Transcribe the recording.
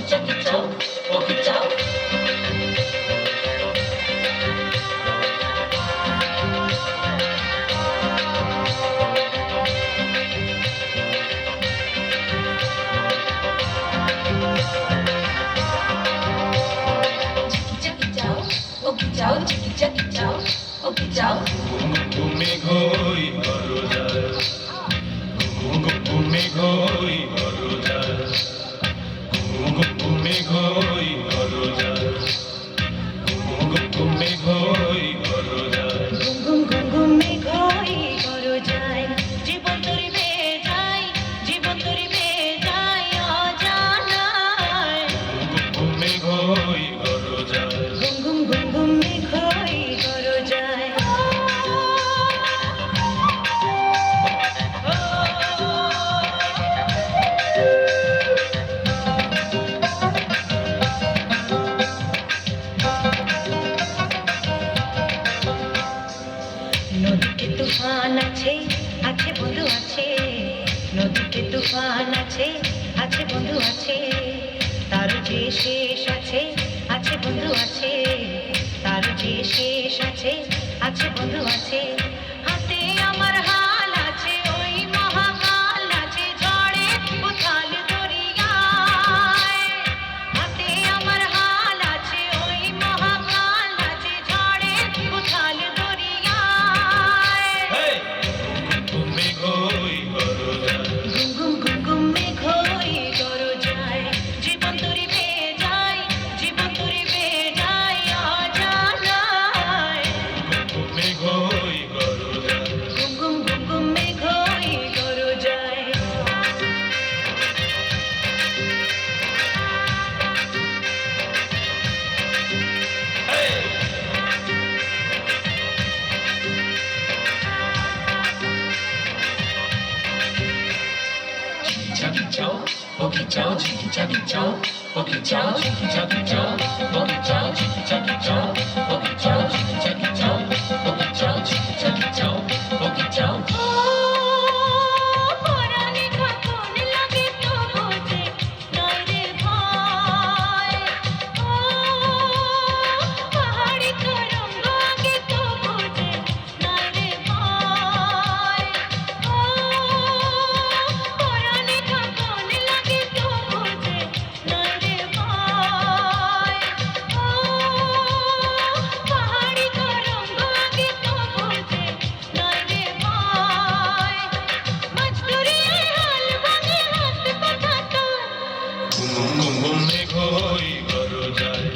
চাকি চাও ও কি চাও যাও চিকি চাকি যাও ওকে যাও ঘুমে ঘই ঘরো যায় ঘুমে ঘই ঘরো যায় ঘুমে ঘই ঘরো যায় ঘুমে ঘই ঘরো যায় ঘুম ঘুম ঘুমে ঘই ঘরো যায় জীবন তরি বেয়ে যায় জীবন তরি বেয়ে যায় অজানায় ঘুমে ঘই ঘরো যায় ঘুম ঘুম ঘুম ঘুমে ঘই ঘরো যায় নদীতে তুফান আছে আছে বন্ধু আছে নদীতে তুফান আছে আছে বন্ধু আছে তার যে শেষ আছে আছে বন্ধু আছে তার যে শেষ আছে আছে বন্ধু আছে হাতে আমার হাল আছে ওই মহাকাল আছে ঝড়ে উথাল দরিয়ায় হাতে আমার হাল আছে ওই মহাকাল আছে ঝড়ে উথাল দরিয়ায় ঘুমে ঘই ঘরো যায় ঘুম ঘুম ঘুম ঘুমে ঘই ঘরো যায় জীবন তরি বেয়ে যায় জীবন তরি বেয়ে যায় অজানায় ঘুমে ঘই ঘরো যায় ঘুম ঘুম ঘুম ঘুমে ঘই ঘরো যায় চিকি চাকি চাও ওকে চাও চিকি চাকি চাও ওকে চাও চিকি চাকি চাও ওকে চাও চিকি চাকি চাও ওকে চাও চিকি চাকি চাও ওকে চাও চিকি চাকি চাও ওকে চাও পরাণে খাতুন লাগে তো বোঝে নয় রে ভয় পাহাড়ি তরঙ্গ আগে তো বোঝে নয় রে ভয় পরাণে খাতুন লাগে তো বোঝে নয় রে ভয় পাহাড়ি তরঙ্গ আগে তো বোঝে নয় রে ভয় মজদুরিয়ায় হাল ভাঙে হাত পাঠাতো ঘুমে ঘই ঘরো যায়